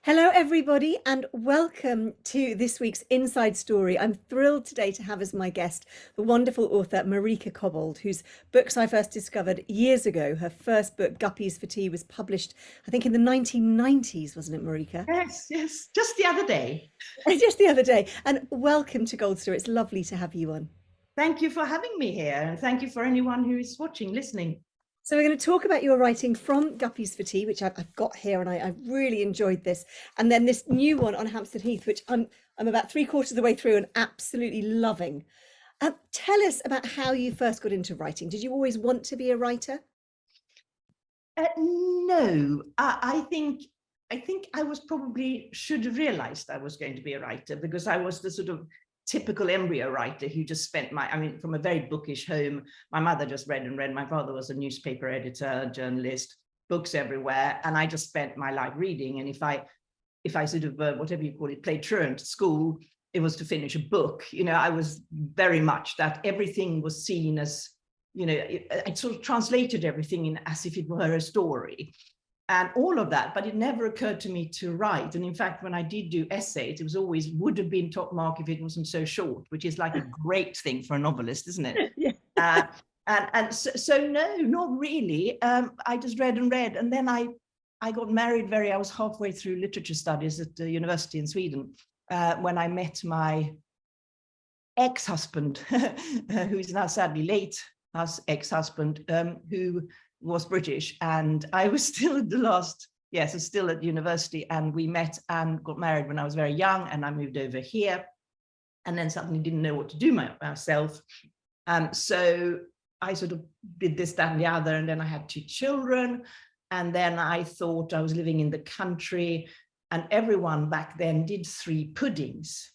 Hello, everybody, and welcome to this week's Inside Story. I'm thrilled today to have as my guest the wonderful author Marika Cobbold, whose books I first discovered years ago. Her first book, Guppies for Tea, was published, I think, in the 1990s, wasn't it, Marika? Yes, just the other day. Just the other day. And welcome to Goldster. It's lovely to have you on. Thank you for having me here, and thank you for anyone who is watching, listening. So we're going to talk about your writing from Guppies for Tea, which I've got here, and I've really enjoyed this. And then this new one on Hampstead Heath, which I'm about three-quarters of the way through and absolutely loving. Tell us about how you first got into writing. Did you always want to be a writer? No, I think I was probably should have realized I was going to be a writer, because I was the sort of typical embryo writer who just spent from a very bookish home. My mother just read and read. My father was a newspaper editor, journalist, books everywhere. And I just spent my life reading. And if I sort of, whatever you call it, played truant at school, it was to finish a book. I was very much that everything was seen as, I sort of translated everything in as if it were a story. And all of that, but it never occurred to me to write. And in fact, when I did do essays, it was always would have been top mark if it wasn't so short, which is like a great thing for a novelist, isn't it? Yeah. So no, not really. I just read and read, and then I got married I was halfway through literature studies at the university in Sweden when I met my ex-husband, who is now sadly late, ex-husband, who was British, and I was still still at university, and we met and got married when I was very young, and I moved over here, and then suddenly didn't know what to do myself. So I sort of did this, that, and the other, and then I had 2 children, and then I thought I was living in the country, and everyone back then did 3 puddings,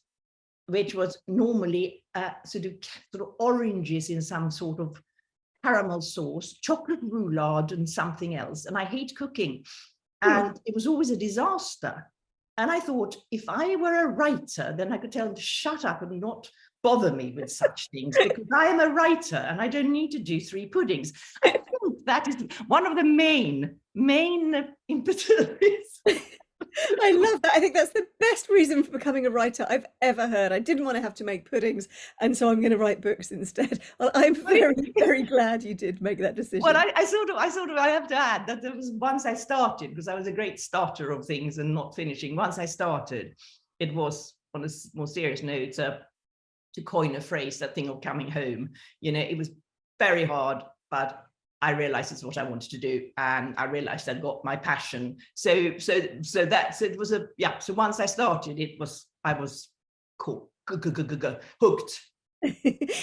which was normally sort of oranges in some sort of caramel sauce, chocolate roulade, and something else. And I hate cooking. And it was always a disaster. And I thought, if I were a writer, then I could tell them to shut up and not bother me with such things, because I am a writer and I don't need to do 3 puddings. I think that is one of the main impetus. I love that. I think that's the best reason for becoming a writer I've ever heard. I didn't want to have to make puddings, and so I'm going to write books instead. Well, I'm very, very glad you did make that decision. Well, I have to add that there was once I started, because I was a great starter of things and not finishing. Once I started, it was, on a more serious note, to coin a phrase, that thing of coming home. It was very hard, but I realized it's what I wanted to do, and I realized I'd got my passion. So it was So once I started, I was cool, hooked.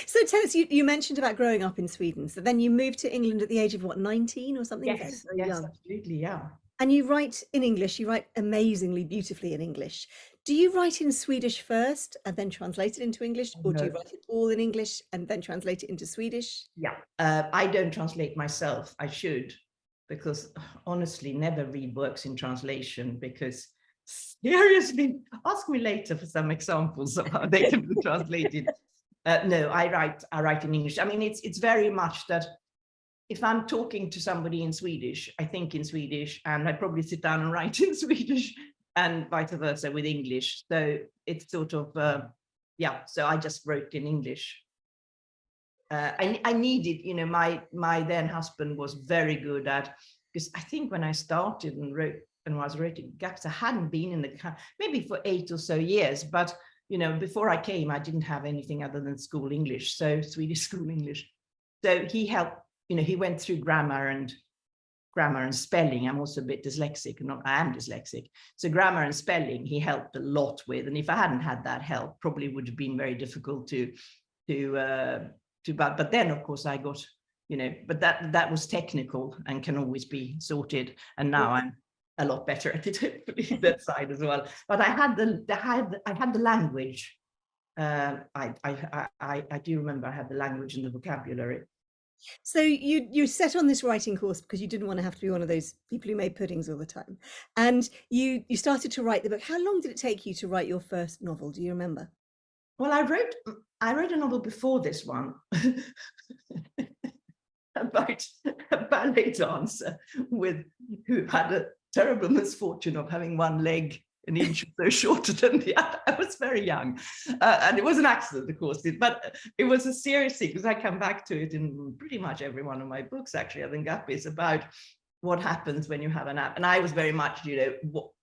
So tell us, you mentioned about growing up in Sweden. So then you moved to England at the age of what, 19 or something? Yes, absolutely, yeah. And you write in English. You write amazingly beautifully in English. Do you write in Swedish first and then translate it into English, or do you write it all in English and then translate it into Swedish? Yeah, I don't translate myself. I should, because honestly, never read works in translation, because seriously, ask me later for some examples of how they can be translated. No, I write in English. I mean, it's very much that if I'm talking to somebody in Swedish, I think in Swedish, and I probably sit down and write in Swedish, and vice versa with English. So it's sort of, so I just wrote in English. I needed, my then husband was very good at, because I think when I started and was writing gaps, I hadn't been in the country maybe for 8 or so years, but before I came, I didn't have anything other than school English, so Swedish school English. So he helped, he went through grammar and spelling. I'm also a bit dyslexic, I am dyslexic. So grammar and spelling, he helped a lot with. And if I hadn't had that help, probably would have been very difficult but then of course I got, but that was technical and can always be sorted. And now I'm a lot better at it, hopefully, that side as well. But I had the language. I do remember I had the language and the vocabulary. So you set on this writing course because you didn't want to have to be one of those people who made puddings all the time, and you started to write the book. How long did it take you to write your first novel? Do you remember? Well, I wrote a novel before this one about a ballet dancer who had a terrible misfortune of having one leg an inch or so shorter than the other. I was very young. And it was an accident, of course, but it was a serious thing, because I come back to it in pretty much every one of my books, actually. I think Guppies about what happens when you have an app. And I was very much,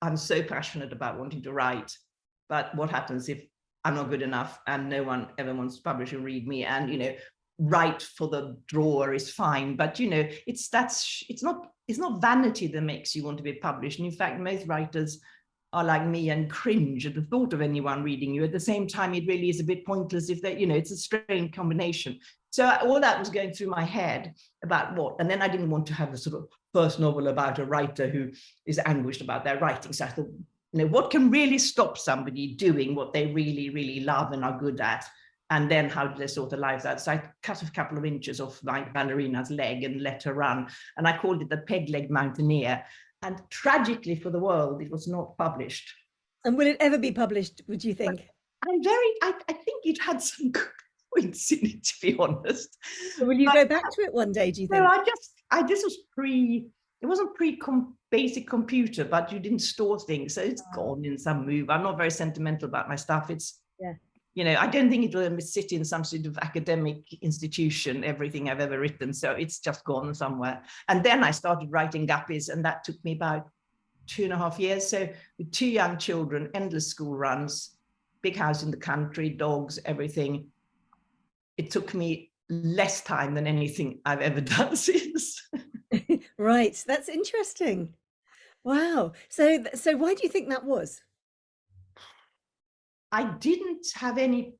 I'm so passionate about wanting to write, but what happens if I'm not good enough and no one ever wants to publish or read me? And, write for the drawer is fine, but it's not vanity that makes you want to be published. And in fact, most writers are like me and cringe at the thought of anyone reading you. At the same time, it really is a bit pointless if they, it's a strange combination. So all that was going through my head about what, and then I didn't want to have a sort of first novel about a writer who is anguished about their writing. So I thought, what can really stop somebody doing what they really, really love and are good at? And then how do they sort their lives out? So I cut a couple of inches off my ballerina's leg and let her run. And I called it The Peg-Legged Mountaineer. And tragically for the world, it was not published. And will it ever be published, would you think? I think it had some good points in it, to be honest. So will you go back to it one day, do you think? No, this was it wasn't basic computer, but you didn't store things. So it's gone in some move. I'm not very sentimental about my stuff. I don't think it will sit in some sort of academic institution, everything I've ever written. So it's just gone somewhere. And then I started writing Guppies, and that took me about 2.5 years. So with 2 young children, endless school runs, big house in the country, dogs, everything. It took me less time than anything I've ever done since. Right. That's interesting. Wow. So why do you think that was? I didn't have any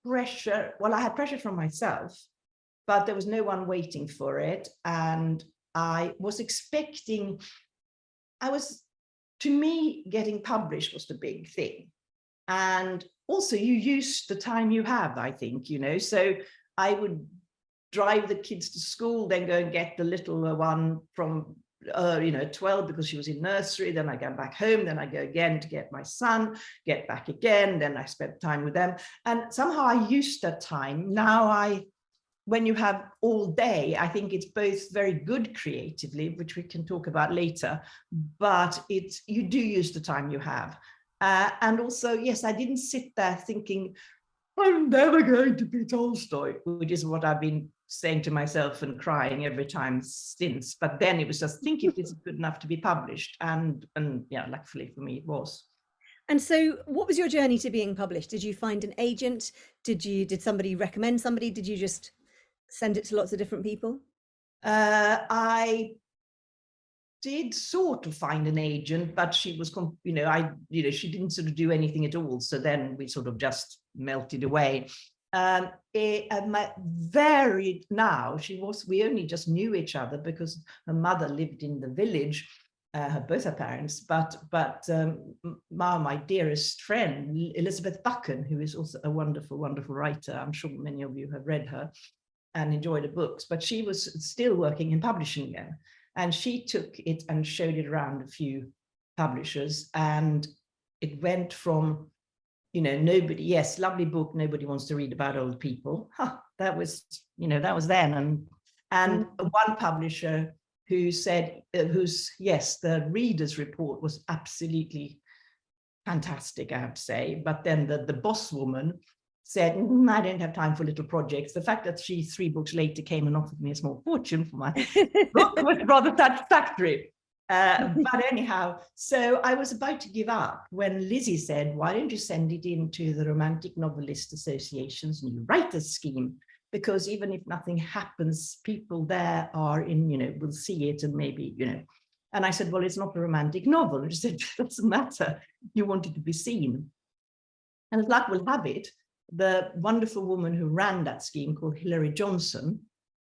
pressure. Well, I had pressure from myself, but there was no one waiting for it. And I was expecting, to me, getting published was the big thing. And also you use the time you have, I think, so I would drive the kids to school, then go and get the little one from 12 because she was in nursery. Then I go back home. Then I go again to get my son, get back again. Then I spent time with them. And somehow I used that time. Now when you have all day, I think it's both very good creatively, which we can talk about later, but you do use the time you have. And also, yes, I didn't sit there thinking, I'm never going to be Tolstoy, which is what I've been saying to myself and crying every time since. But then it was just think if this is good enough to be published. And yeah, luckily for me, it was. And so what was your journey to being published? Did you find an agent? Did somebody recommend somebody? Did you just send it to lots of different people? I did sort of find an agent, but she was, she didn't sort of do anything at all. So then we sort of just melted away. We only just knew each other because her mother lived in the village, both her parents, but my dearest friend, Elizabeth Buchan, who is also a wonderful, wonderful writer. I'm sure many of you have read her and enjoyed her books, but she was still working in publishing there. And she took it and showed it around a few publishers, and it went from, nobody, yes, lovely book, nobody wants to read about old people. That was then. And one publisher who said, the reader's report was absolutely fantastic, I have to say. But then the boss woman said, I don't have time for little projects. The fact that she 3 books later came and offered me a small fortune for my book was rather satisfactory. But anyhow, so I was about to give up when Lizzie said, why don't you send it into the Romantic Novelist Association's new writers scheme? Because even if nothing happens, people there are will see it and maybe, And I said, well, it's not a romantic novel. And she said, it doesn't matter. You want it to be seen. And as luck will have it, the wonderful woman who ran that scheme, called Hilary Johnson,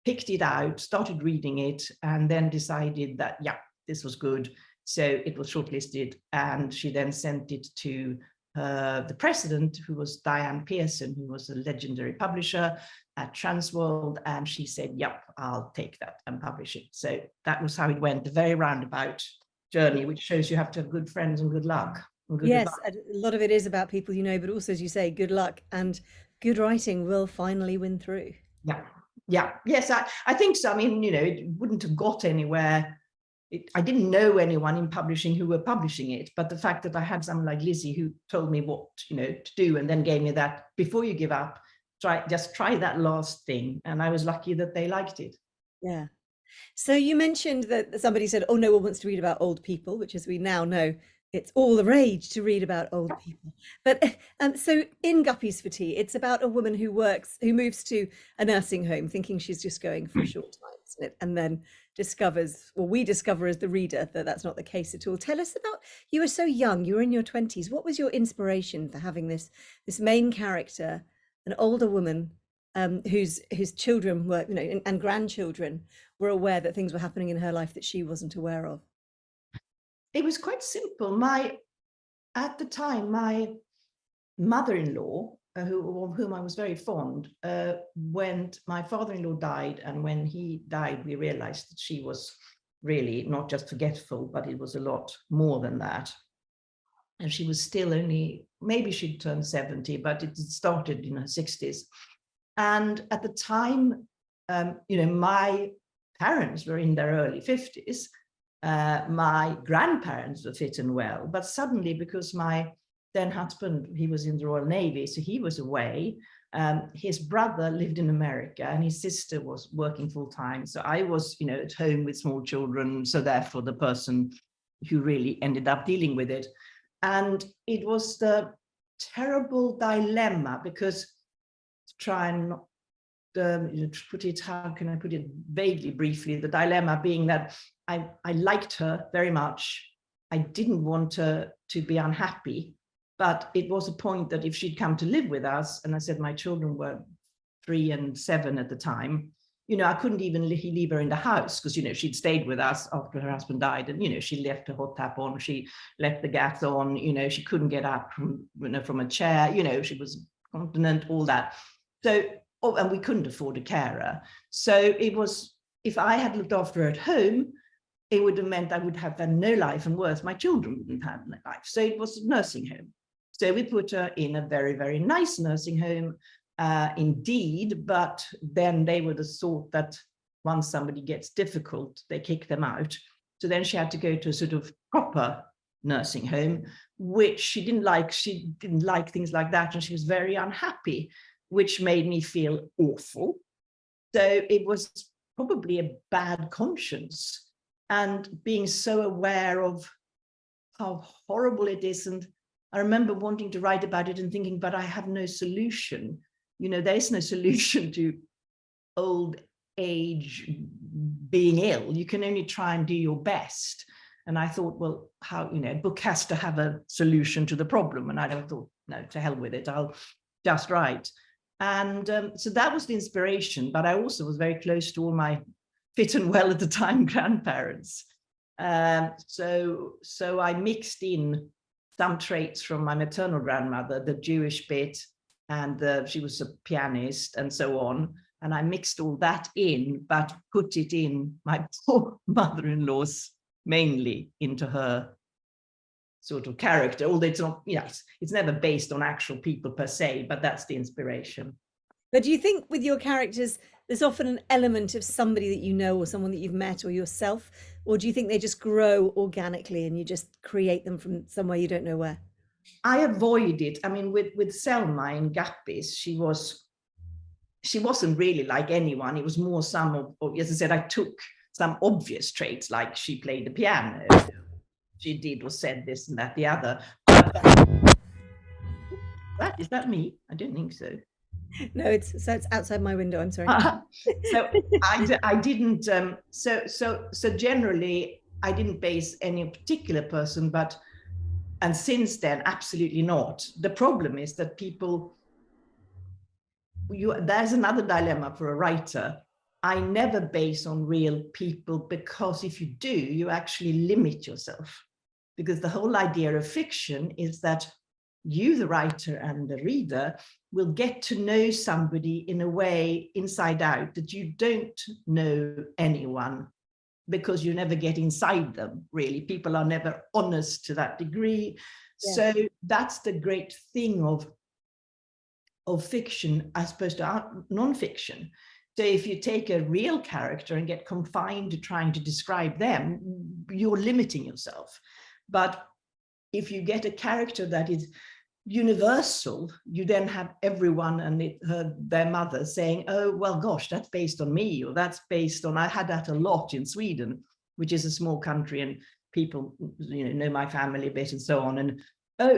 picked it out, started reading it, and then decided that, yeah, this was good. So it was shortlisted, and she then sent it to the president, who was Diane Pearson, who was a legendary publisher at Transworld, and she said, yep, I'll take that and publish it. So that was how it went, a very roundabout journey, which shows you have to have good friends and good luck. Yes, a lot of it is about people but also, as you say, good luck, and good writing will finally win through. Yeah, yes, I think so. I mean, it wouldn't have got anywhere I didn't know anyone in publishing who were publishing it, but the fact that I had someone like Lizzie who told me what, to do, and then gave me that, before you give up, just try that last thing. And I was lucky that they liked it. Yeah. So you mentioned that somebody said, oh, no one wants to read about old people, which, as we now know, it's all the rage to read about old people. But so in Guppies for Tea, it's about a woman who moves to a nursing home thinking she's just going for a short time, isn't it? And then we discover as the reader that that's not the case at all. Tell us about, you were so young, you were in your 20s. What was your inspiration for having this main character, an older woman whose children were, and grandchildren were aware that things were happening in her life that she wasn't aware of? It was quite simple. At the time, my mother-in-law, of whom I was very fond, when my father-in-law died, and when he died, we realized that she was really not just forgetful, but it was a lot more than that. And she was still only, maybe she'd turned 70, but it started in her 60s. And at the time, my parents were in their early 50s. My grandparents were fit and well, but suddenly, because my then husband, he was in the Royal Navy, so he was away. His brother lived in America, and his sister was working full time. So I was, at home with small children. So therefore, the person who really ended up dealing with it. And it was the terrible dilemma, because to try and put it, how can I put it vaguely, briefly, the dilemma being that I liked her very much. I didn't want her to be unhappy, but it was a point that if she'd come to live with us, and I said my children were 3 and 7 at the time, I couldn't even leave her in the house, because, she'd stayed with us after her husband died, and, she left the hot tap on, she left the gas on, she couldn't get up from a chair, she was continent, all that. So, and we couldn't afford a carer. So it was, if I had looked after her at home, it would have meant I would have had no life, and worse, my children wouldn't have no life. So it was a nursing home. So we put her in a very, very nice nursing home, indeed, but then they were the sort that once somebody gets difficult, they kick them out. So then she had to go to a sort of proper nursing home, which she didn't like. She didn't like things like that, and she was very unhappy, which made me feel awful. So it was probably a bad conscience, and being so aware of how horrible it is. And I remember wanting to write about it and thinking, but I have no solution. There's no solution to old age being ill. You can only try and do your best. And I thought, well, how, a book has to have a solution to the problem. And I thought, no, to hell with it, I'll just write. And so that was the inspiration. But I also was very close to all my fit and well at the time grandparents. So I mixed in some traits from my maternal grandmother, the Jewish bit, and she was a pianist and so on. And I mixed all that in, but put it in my poor mother-in-law's, mainly into her sort of character, although it's not, it's never based on actual people per se, but that's the inspiration. But do you think with your characters, there's often an element of somebody that you know, or someone that you've met, or yourself? Or do you think they just grow organically and you just create them from somewhere you don't know where? I avoid it. I mean, with Selma in Guppies, she wasn't really like anyone. It was more some of, as I said, I took some obvious traits, like she played the piano, she did or said this and that, the other. Is that me? I don't think so. No, it's outside my window. I'm sorry. So I didn't. So generally, I didn't base any particular person, and since then, absolutely not. The problem is that people. There's another dilemma for a writer. I never base on real people, because if you do, you actually limit yourself. Because the whole idea of fiction is that you, the writer and the reader, will get to know somebody in a way inside out that you don't know anyone, because you never get inside them, really. People are never honest to that degree. Yeah. So that's the great thing of fiction as opposed to non-fiction. So if you take a real character and get confined to trying to describe them, you're limiting yourself. But if you get a character that is universal, you then have everyone and their mother saying, oh, well, gosh, that's based on me, or that's based on, I had that a lot in Sweden, which is a small country, and people, know my family a bit and so on. And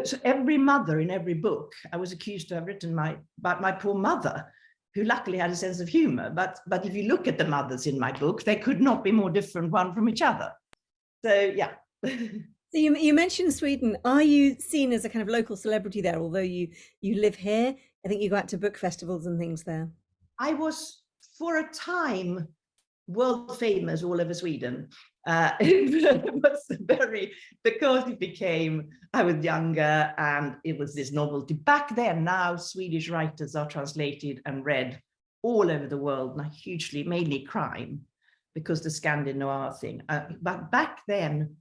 so every mother in every book, I was accused to have written about my poor mother, who luckily had a sense of humor. But if you look at the mothers in my book, they could not be more different one from each other. So, yeah. So you mentioned Sweden. Are you seen as a kind of local celebrity there, although you live here? I think you go out to book festivals and things there. I was, for a time, world famous all over Sweden. It was because it became, I was younger and it was this novelty. Back then, now Swedish writers are translated and read all over the world, now hugely, mainly crime, because the Scandinavian thing. But back then,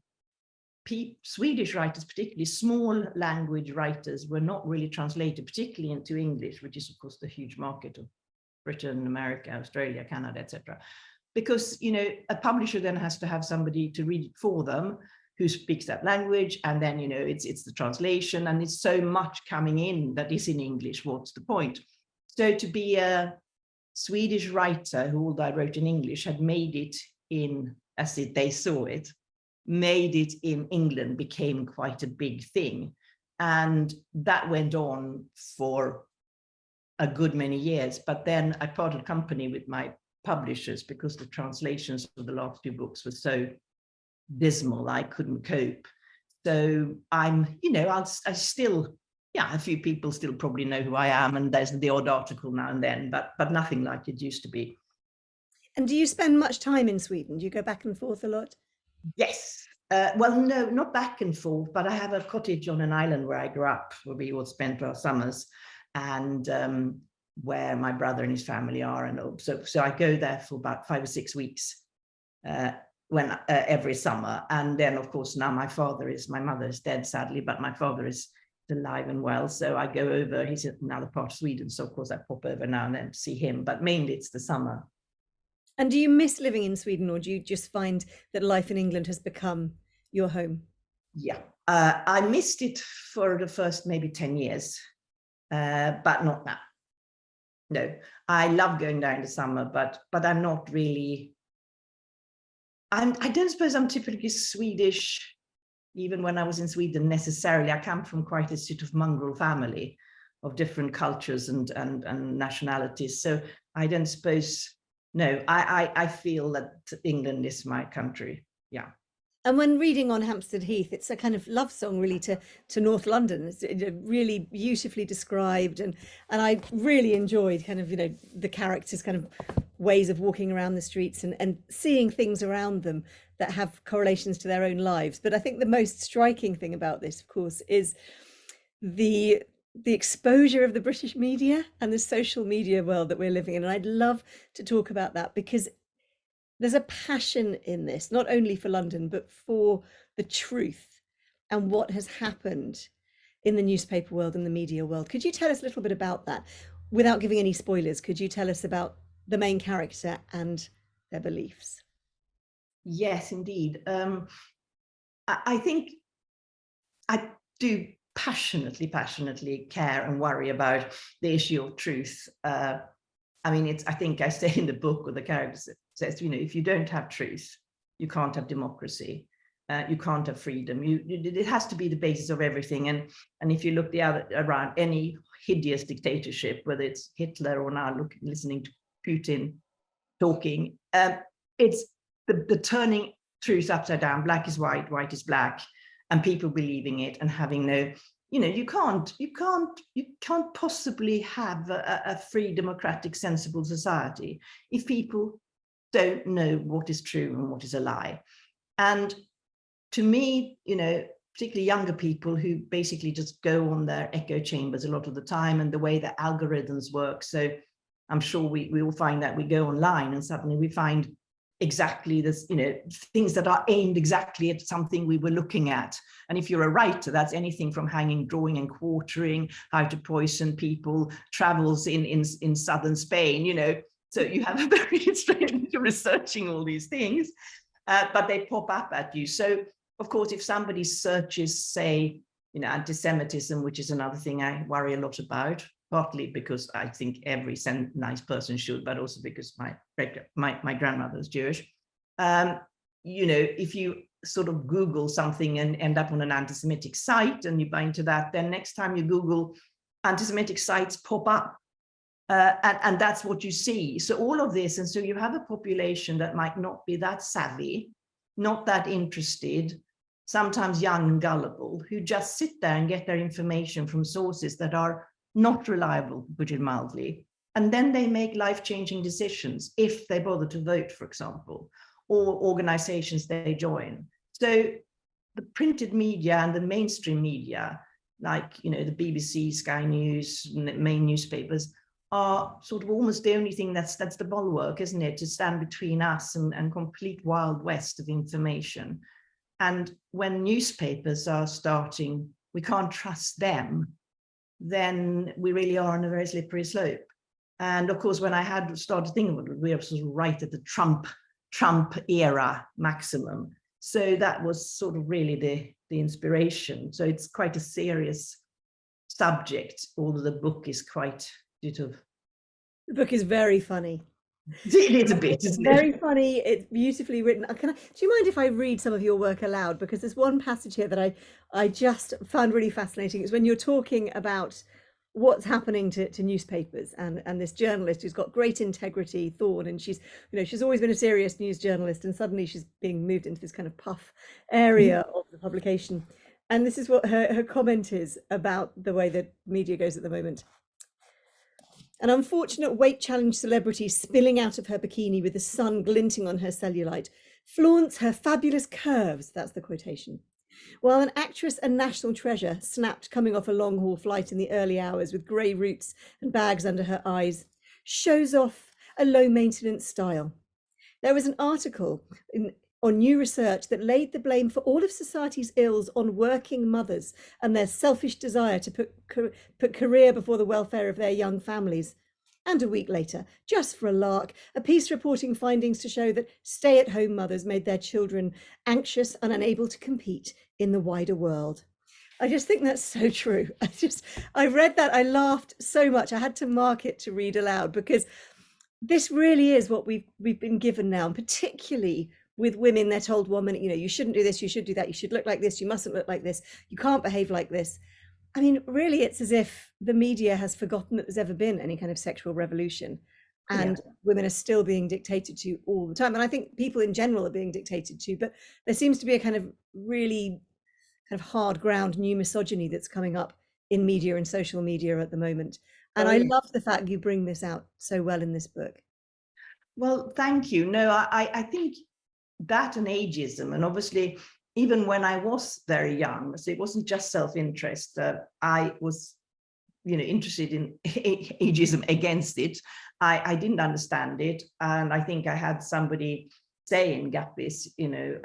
Swedish writers, particularly small language writers, were not really translated, particularly into English, which is, of course, the huge market of Britain, America, Australia, Canada, etc. Because, a publisher then has to have somebody to read it for them who speaks that language. And then, it's the translation, and it's so much coming in that is in English. What's the point? So to be a Swedish writer who, although I wrote in English, had made it in, as they saw it, made it in England became quite a big thing. And that went on for a good many years. But then I parted company with my publishers because the translations of the last few books were so dismal, I couldn't cope. So I'm, I still, a few people still probably know who I am, and there's the odd article now and then, but nothing like it used to be. And do you spend much time in Sweden? Do you go back and forth a lot? Yes. Well, no, not back and forth, but I have a cottage on an island where I grew up, where we all spent our summers, and where my brother and his family are. And so I go there for about 5 or 6 weeks every summer. And then, of course, now my mother is dead, sadly, but my father is alive and well. So I go over, he's in another part of Sweden. So, of course, I pop over now and then to see him, but mainly it's the summer. And do you miss living in Sweden, or do you just find that life in England has become your home? Yeah, I missed it for the first maybe 10 years, but not now. No, I love going down in the summer, but I'm not really, I don't suppose I'm typically Swedish, even when I was in Sweden necessarily. I come from quite a sort of mongrel family of different cultures and nationalities. So I don't suppose, no, I feel that England is my country. Yeah. And when reading on Hampstead Heath, it's a kind of love song really to North London. It's really beautifully described, and I really enjoyed kind of the characters' kind of ways of walking around the streets and seeing things around them that have correlations to their own lives. But I think the most striking thing about this, of course, is the exposure of the British media and the social media world that we're living in. And I'd love to talk about that, because there's a passion in this, not only for London, but for the truth and what has happened in the newspaper world and the media world. Could you tell us a little bit about that without giving any spoilers? Could you tell us about the main character and their beliefs? Yes, indeed. I think I do passionately care and worry about the issue of truth. I think I say in the book, or the character says, if you don't have truth, you can't have democracy, you can't have freedom. It has to be the basis of everything. And if you look around any hideous dictatorship, whether it's Hitler or now listening to Putin talking, it's the turning truth upside down. Black is white, white is black, and people believing it and having no. You can't possibly have a free, democratic, sensible society if people don't know what is true and what is a lie. And to me, particularly younger people who basically just go on their echo chambers a lot of the time, and the way that algorithms work. So I'm sure we all find that we go online and suddenly we find exactly this, things that are aimed exactly at something we were looking at. And if you're a writer, that's anything from hanging, drawing and quartering, how to poison people, travels in southern Spain, so you have a very strange researching all these things. but they pop up at you. So, of course, if somebody searches, say, anti-Semitism, which is another thing I worry a lot about, partly because I think every nice person should, but also because my grandmother is Jewish. If you sort of Google something and end up on an anti-Semitic site and you buy into that, then next time you Google, anti-Semitic sites pop up. And that's what you see. So all of this, and so you have a population that might not be that savvy, not that interested, sometimes young and gullible, who just sit there and get their information from sources that are not reliable, to put it mildly. And then they make life-changing decisions if they bother to vote, for example, or organizations they join. So the printed media and the mainstream media, like, the BBC, Sky News, main newspapers, are sort of almost the only thing that's the bulwark, isn't it, to stand between us and complete wild west of information. And when newspapers are starting, we can't trust them, then we really are on a very slippery slope. And of course, when I had started thinking about it, we were sort of right at the Trump era maximum. So that was sort of really the inspiration. So it's quite a serious subject, although the book is quite sort of... The book is very funny. It is a bit, isn't it? Very funny. It's beautifully written. Do you mind if I read some of your work aloud? Because there's one passage here that I just found really fascinating. It's when you're talking about what's happening to newspapers and this journalist who's got great integrity, Thorne, and she's always been a serious news journalist, and suddenly she's being moved into this kind of puff area of the publication. And this is what her comment is about the way that media goes at the moment. An unfortunate weight-challenged celebrity spilling out of her bikini with the sun glinting on her cellulite flaunts her fabulous curves, that's the quotation, while an actress and national treasure, snapped coming off a long-haul flight in the early hours with grey roots and bags under her eyes, shows off a low-maintenance style. There was an article on new research that laid the blame for all of society's ills on working mothers and their selfish desire to put career before the welfare of their young families. And a week later, just for a lark, a piece reporting findings to show that stay-at-home mothers made their children anxious and unable to compete in the wider world. I just think that's so true. I read that, I laughed so much. I had to mark it to read aloud, because this really is what we've been given now, and particularly with women, they're told 1 minute, you shouldn't do this, you should do that, you should look like this, you mustn't look like this, you can't behave like this. I mean, really, it's as if the media has forgotten that there's ever been any kind of sexual revolution, and women are still being dictated to all the time. And I think people in general are being dictated to, but there seems to be a kind of really kind of hard ground new misogyny that's coming up in media and social media at the moment. And I love the fact you bring this out so well in this book. Well, thank you. No, I think that and ageism, and obviously even when I was very young, so it wasn't just self-interest, I was interested in ageism, against it. I didn't understand it, and I think I had somebody say in Gappies,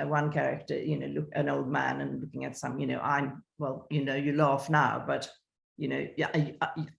one character, look, an old man and looking at some, you laugh now, but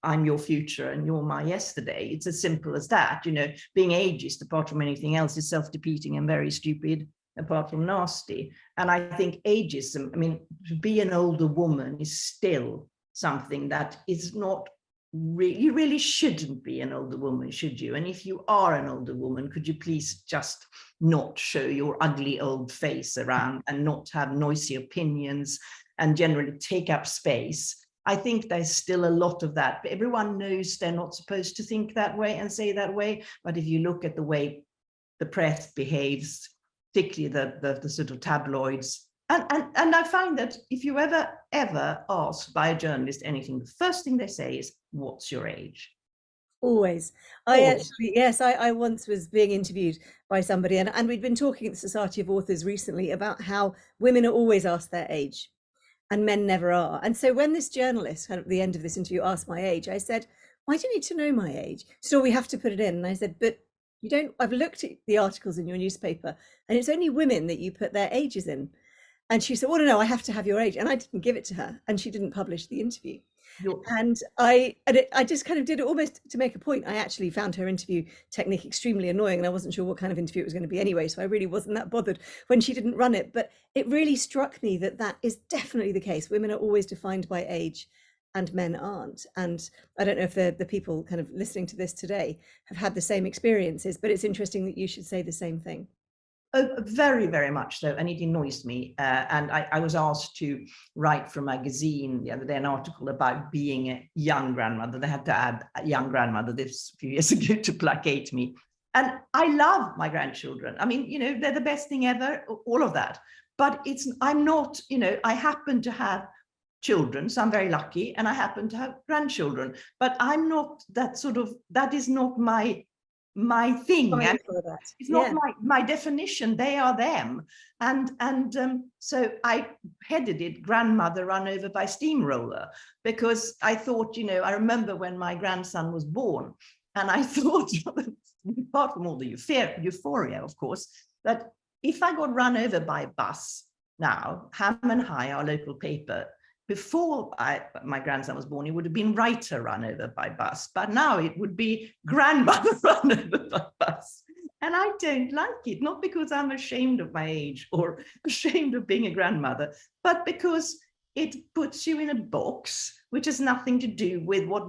I'm your future and you're my yesterday. It's as simple as that. Being ageist, apart from anything else, is self-defeating and very stupid, apart from nasty. And I think ageism, to be an older woman is still something that is not really, you really shouldn't be an older woman, should you? And if you are an older woman, could you please just not show your ugly old face around and not have noisy opinions and generally take up space? I think there's still a lot of that. But everyone knows they're not supposed to think that way and say that way. But if you look at the way the press behaves, particularly the sort of tabloids, and I find that if you ever asked by a journalist anything, the first thing they say is, "What's your age?" Always. I once was being interviewed by somebody, and we'd been talking at the Society of Authors recently about how women are always asked their age and men never are. And so when this journalist at the end of this interview asked my age, I said, "Why do you need to know my age?" So we have to put it in. And I said, "But you don't, I've looked at the articles in your newspaper and it's only women that you put their ages in." And she said, "Well, no, I have to have your age." And I didn't give it to her, and she didn't publish the interview. I just kind of did it almost to make a point. I actually found her interview technique extremely annoying, and I wasn't sure what kind of interview it was going to be anyway, so I really wasn't that bothered when she didn't run it. But it really struck me that that is definitely the case. Women are always defined by age and men aren't. And I don't know if the people kind of listening to this today have had the same experiences, but it's interesting that you should say the same thing. Oh, very, very much so. And it annoys me. And I was asked to write for a magazine the other day, an article about being a young grandmother. They had to add a young grandmother this a few years ago to placate me. And I love my grandchildren. I mean, they're the best thing ever, all of that. But I'm not, I happen to have children, so I'm very lucky, and I happen to have grandchildren. But I'm not that is not my thing. It's not my definition. They are them. And so I headed it Grandmother Run Over by Steamroller, because I thought, I remember when my grandson was born, and I thought, apart from all the euphoria, of course, that if I got run over by a bus now, Ham and High, our local paper, before my grandson was born, it would have been Writer Run Over by Bus, but now it would be Grandmother Run Over by Bus. And I don't like it, not because I'm ashamed of my age or ashamed of being a grandmother, but because it puts you in a box, which has nothing to do with what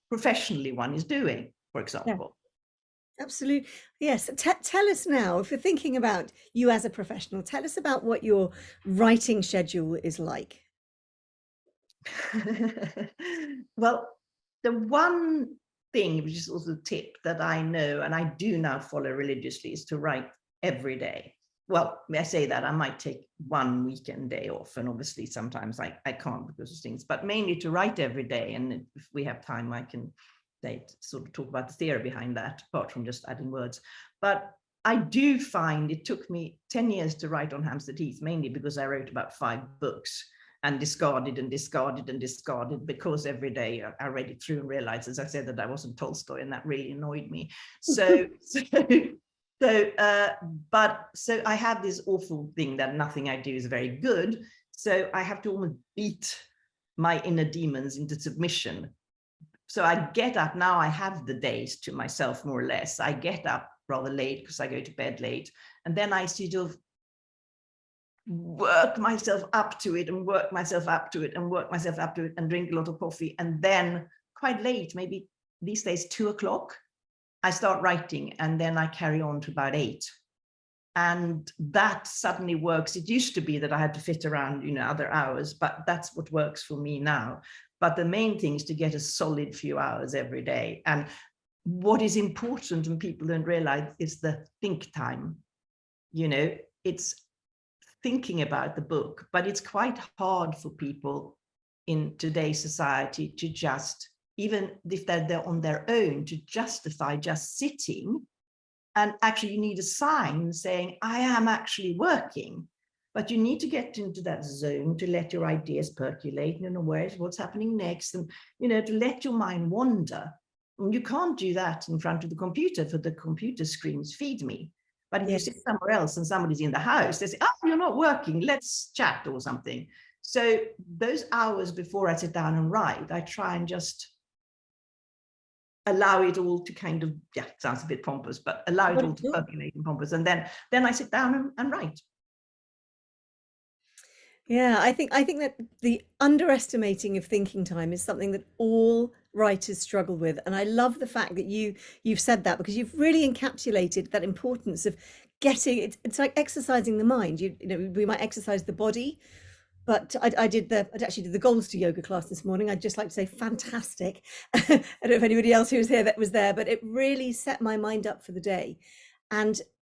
professionally one is doing, for example. Yeah. Absolutely. Yes. Tell us now, if you're thinking about you as a professional, tell us about what your writing schedule is like. Well, the one thing, which is also a tip that I know, and I do now follow religiously, is to write every day. Well, I say that I might take one weekend day off, and obviously sometimes I can't because of things, but mainly to write every day. And if we have time, I can sort of talk about the theory behind that, apart from just adding words. But I do find it took me 10 years to write on Hampstead Heath, mainly because I wrote about 5 books and discarded and discarded and discarded, because every day I read it through and realized, as I said, that I wasn't Tolstoy, and that really annoyed me. So I have this awful thing that nothing I do is very good. So I have to almost beat my inner demons into submission. So I get up now, I have the days to myself, more or less. I get up rather late because I go to bed late. And then I sort of work myself up to it and work myself up to it and work myself up to it and drink a lot of coffee. And then quite late, maybe these days 2 o'clock, I start writing, and then I carry on to about 8. And that suddenly works. It used to be that I had to fit around, other hours, but that's what works for me now. But the main thing is to get a solid few hours every day. And what is important, and people don't realize, is the think time. It's thinking about the book, but it's quite hard for people in today's society to just, even if they're on their own, to justify just sitting. And actually you need a sign saying, I am actually working. But you need to get into that zone to let your ideas percolate, what's happening next, and to let your mind wander. And you can't do that in front of the computer, for the computer screams, feed me. But if you sit somewhere else and somebody's in the house, they say, oh, you're not working, let's chat or something. So those hours before I sit down and write, I try and just allow it all to kind of, it sounds a bit pompous, but allow it all to percolate and pompous. And then I sit down and write. Yeah, I think that the underestimating of thinking time is something that all writers struggle with. And I love the fact that you've said that, because you've really encapsulated that importance of getting it's like exercising the mind. We might exercise the body, but I actually did the Goldster yoga class this morning. I'd just like to say fantastic. I don't know if anybody else who was here that was there, but it really set my mind up for the day. And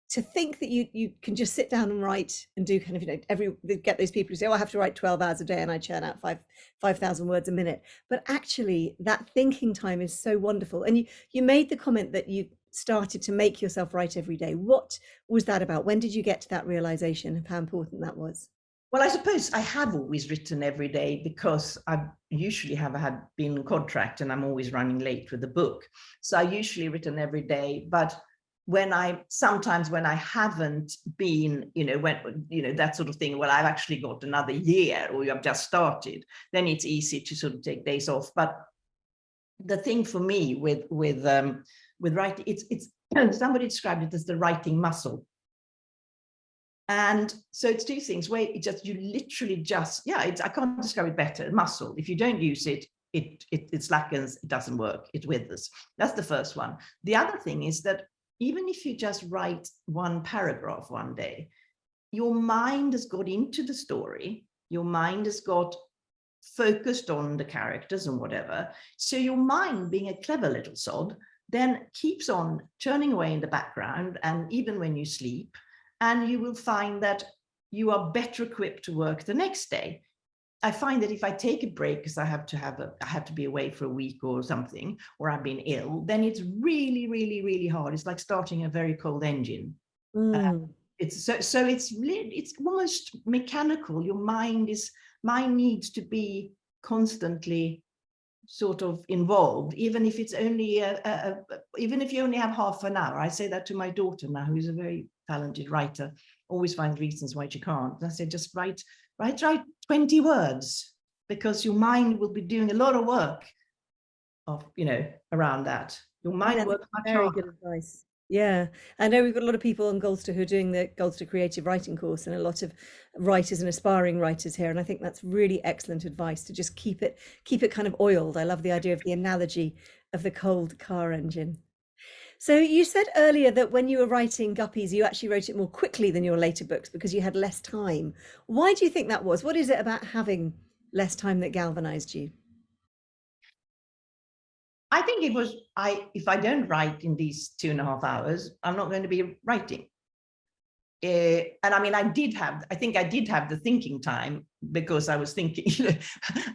to think that you can just sit down and write and do kind of, get those people who say, oh, I have to write 12 hours a day and I churn out 5,000 words a minute. But actually that thinking time is so wonderful. And you made the comment that you started to make yourself write every day. What was that about? When did you get to that realization of how important that was? Well, I suppose I have always written every day, because I usually have been in contract and I'm always running late with the book. So I usually written every day, but sometimes when I haven't been, that sort of thing, well, I've actually got another year or I've just started, then it's easy to sort of take days off. But the thing for me with writing, it's somebody described it as the writing muscle. And so it's two things where you literally I can't describe it better. Muscle. If you don't use it, it slackens, it doesn't work, it withers. That's the first one. The other thing is that even if you just write one paragraph one day, your mind has got into the story, your mind has got focused on the characters and whatever. So your mind, being a clever little sod, then keeps on churning away in the background, and even when you sleep, and you will find that you are better equipped to work the next day. I find that if I take a break because I have to be away for a week or something, or I've been ill, then it's really, really, really hard. It's like starting a very cold engine. It's almost mechanical. Your mind needs to be constantly sort of involved, even if it's only even if you only have half an hour. I say that to my daughter now, who's a very talented writer, always finds reasons why she can't. I say, just write 20 words, because your mind will be doing a lot of work of, around that. Your mind works much harder. Very good advice. Yeah, I know we've got a lot of people on Goldster who are doing the Goldster Creative Writing course, and a lot of writers and aspiring writers here. And I think that's really excellent advice, to just keep it kind of oiled. I love the idea of the analogy of the cold car engine. So you said earlier that when you were writing Guppies, you actually wrote it more quickly than your later books because you had less time. Why do you think that was? What is it about having less time that galvanized you? I think it was, if I don't write in these 2.5 hours, I'm not going to be writing. And I mean, I think I did have the thinking time, because I was thinking,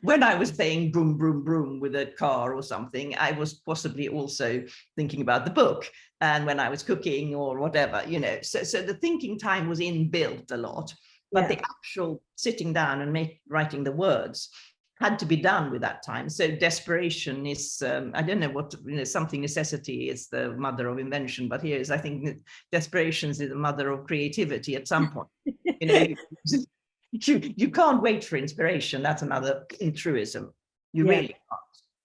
when I was playing broom, broom, broom with a car or something, I was possibly also thinking about the book. And when I was cooking or whatever, so the thinking time was inbuilt a lot, but the actual sitting down and writing the words had to be done with that time. So desperation is, I don't know what, something, necessity is the mother of invention, but here is, I think, desperation is the mother of creativity at some point. You can't wait for inspiration. That's another truism. You really can't.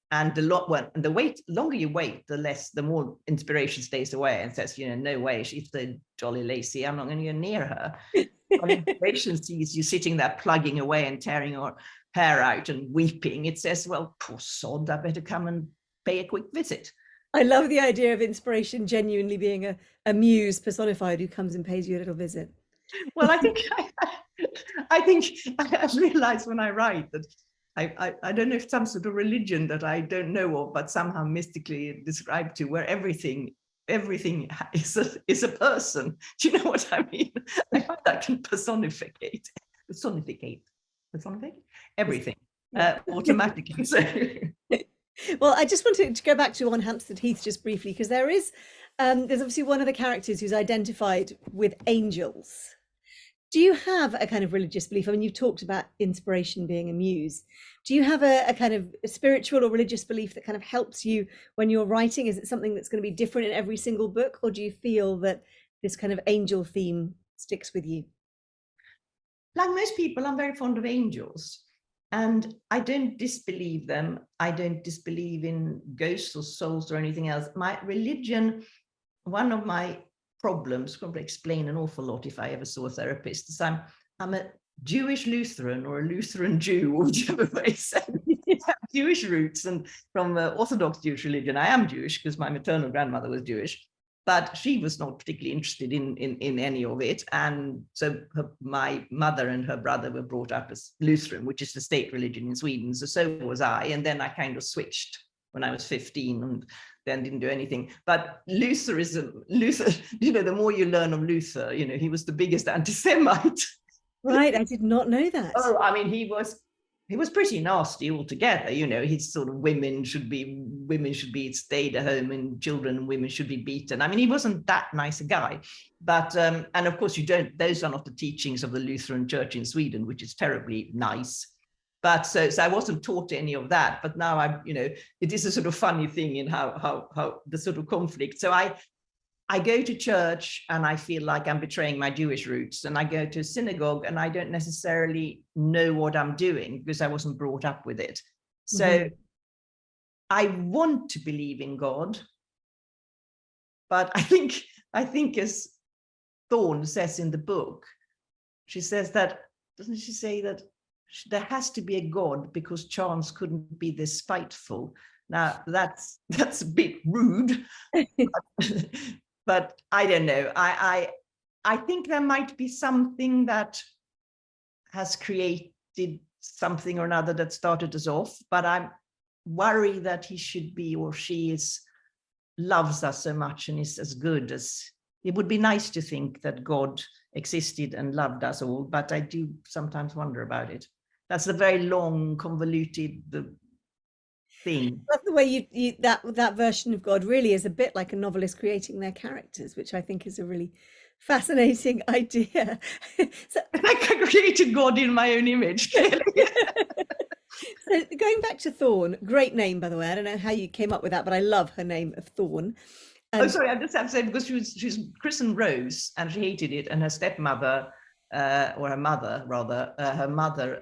And the longer you wait, the more inspiration stays away and says, no way, she's the jolly lacy, I'm not going to go near her. When inspiration sees you sitting there plugging away and tearing your hair out and weeping, it says, well, poor sod, I better come and pay a quick visit. I love the idea of inspiration genuinely being a muse personified who comes and pays you a little visit. Well, I think I realized when I write that I don't know if some sort of religion that I don't know of, but somehow mystically described to, where everything is a person. Do you know what I mean? I find I can personificate everything automatically. So. Well, I just wanted to go back to On Hampstead Heath just briefly, because there's obviously one of the characters who's identified with angels. Do you have a kind of religious belief? I mean, you've talked about inspiration being a muse. Do you have a kind of a spiritual or religious belief that kind of helps you when you're writing? Is it something that's going to be different in every single book, or do you feel that this kind of angel theme sticks with you? Like most people, I'm very fond of angels, and I don't disbelieve them. I don't disbelieve in ghosts or souls or anything else. My religion, one of my problems, probably explain an awful lot if I ever saw a therapist, is I'm a Jewish Lutheran, or a Lutheran Jew, or whichever way you say it. I have Jewish roots, and from Orthodox Jewish religion, I am Jewish because my maternal grandmother was Jewish, but she was not particularly interested in any of it. And so my mother and her brother were brought up as Lutheran, which is the state religion in Sweden. So was I. And then I kind of switched when I was 15 and then didn't do anything. But Luther, the more you learn of Luther, he was the biggest anti-Semite. Right, I did not know that. Oh, I mean, he was pretty nasty altogether. He's sort of women should be stayed at home, and children and women should be beaten. I mean, he wasn't that nice a guy. But and of course, those are not the teachings of the Lutheran Church in Sweden, which is terribly nice. But so I wasn't taught any of that. But now it is a sort of funny thing in how the sort of conflict. So I go to church and I feel like I'm betraying my Jewish roots, and I go to a synagogue and I don't necessarily know what I'm doing because I wasn't brought up with it. So I want to believe in God, but I think as Thorne says in the book, she says that, doesn't she say that there has to be a God because chance couldn't be this spiteful? Now that's a bit rude, but I don't know. I think there might be something that has created something or another that started us off, but I'm worried that he should be, or she is, loves us so much and is as good as, it would be nice to think that God existed and loved us all, but I do sometimes wonder about it. That's a very long, convoluted thing. That's the way you that version of God really is a bit like a novelist creating their characters, which I think is a really fascinating idea. So, Like I created God in my own image. so going back to Thorne, great name, by the way. I don't know how you came up with that, but I love her name of Thorne. Oh, sorry, I just have to say, because she's christened Rose and she hated it, and her stepmother, or her mother rather, her mother,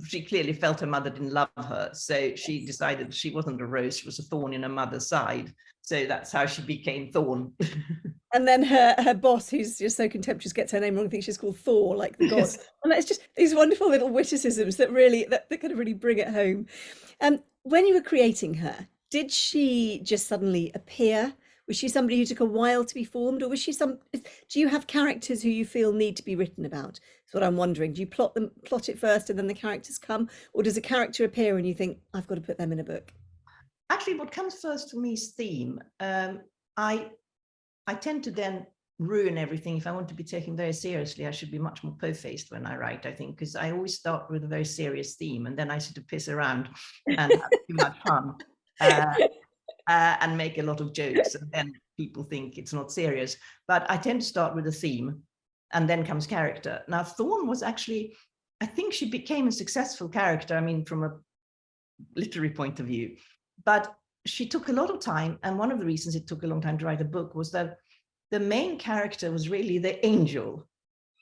she clearly felt her mother didn't love her, so she decided she wasn't a rose, she was a thorn in her mother's side. So that's how she became Thorne. And then her boss, who's just so contemptuous, gets her name wrong, thinks she's called Thor, like the god. Yes. And it's just these wonderful little witticisms that really that kind of really bring it home. When you were creating her, did she just suddenly appear? Was she somebody who took a while to be formed, or was she do you have characters who you feel need to be written about? That's what I'm wondering. Do you plot it first and then the characters come, or does a character appear and you think, I've got to put them in a book? Actually, what comes first for me is theme. I tend to then ruin everything. If I want to be taken very seriously, I should be much more po-faced when I write, I think, because I always start with a very serious theme and then I sort of piss around and have too much fun. And make a lot of jokes, and then people think it's not serious. But I tend to start with a theme, and then comes character. Now, Thorne was actually, I think she became a successful character, I mean, from a literary point of view, but she took a lot of time, and one of the reasons it took a long time to write a book was that the main character was really the angel,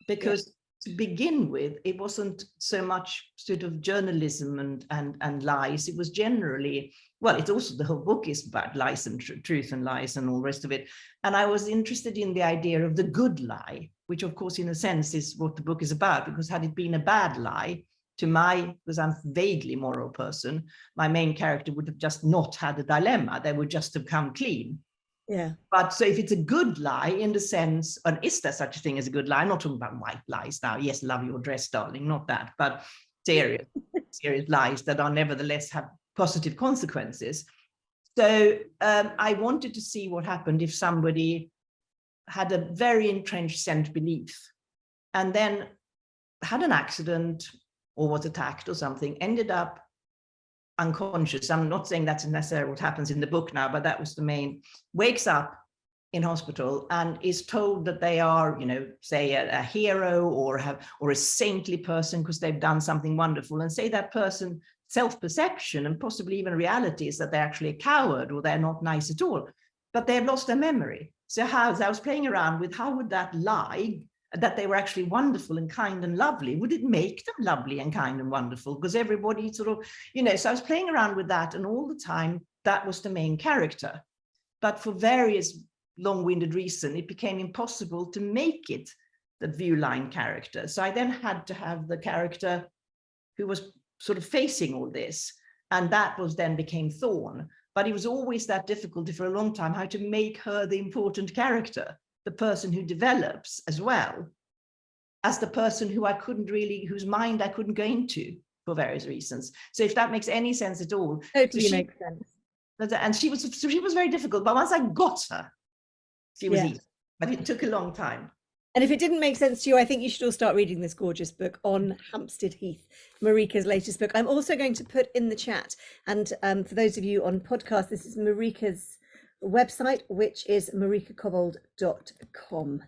because to begin with, it wasn't so much sort of journalism and lies. It was generally, well, it's also, the whole book is about lies and truth and lies and all the rest of it. And I was interested in the idea of the good lie, which of course, in a sense, is what the book is about, because had it been a bad lie, because I'm a vaguely moral person, my main character would have just not had a dilemma. They would just have come clean. Yeah. But so if it's a good lie in the sense, and is there such a thing as a good lie? I'm not talking about white lies now. Yes, love your dress, darling, not that, but serious lies that are nevertheless have positive consequences. So I wanted to see what happened if somebody had a very entrenched sense belief and then had an accident or was attacked or something, ended up unconscious. I'm not saying that's necessarily what happens in the book now, but that was the main, wakes up in hospital and is told that they are, say a hero or a saintly person because they've done something wonderful, and say that person self-perception and possibly even reality is that they're actually a coward or they're not nice at all, but they've lost their memory. So I was playing around with how would that lie, that they were actually wonderful and kind and lovely, would it make them lovely and kind and wonderful? Because everybody sort of, so I was playing around with that, and all the time that was the main character. But for various long-winded reasons, it became impossible to make it the view line character. So I then had to have the character who was sort of facing all this, and that was then became Thorne. But it was always that difficulty for a long time, how to make her the important character, the person who develops as well as the person whose mind I couldn't go into for various reasons. So if that makes any sense at all. Totally makes sense. And she was very difficult, but once I got her, she was easy, but it took a long time. And if it didn't make sense to you, I think you should all start reading this gorgeous book On Hampstead Heath, Marika's latest book. I'm also going to put in the chat, and for those of you on podcast, this is Marika's website, which is marikacobbold.com.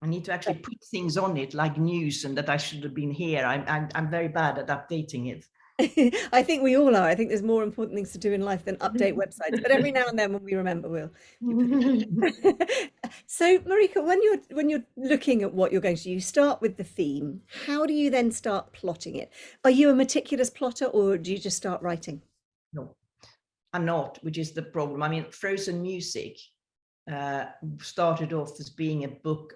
I need to actually put things on it like news, and that I should have been here. I'm very bad at updating it. I think we all are. I think there's more important things to do in life than update websites. But every now and then, when we remember, you put it. So, Marika, when you're looking at what you're going to do, you start with the theme. How do you then start plotting it? Are you a meticulous plotter, or do you just start writing? No, I'm not, which is the problem. I mean, Frozen Music started off as being a book.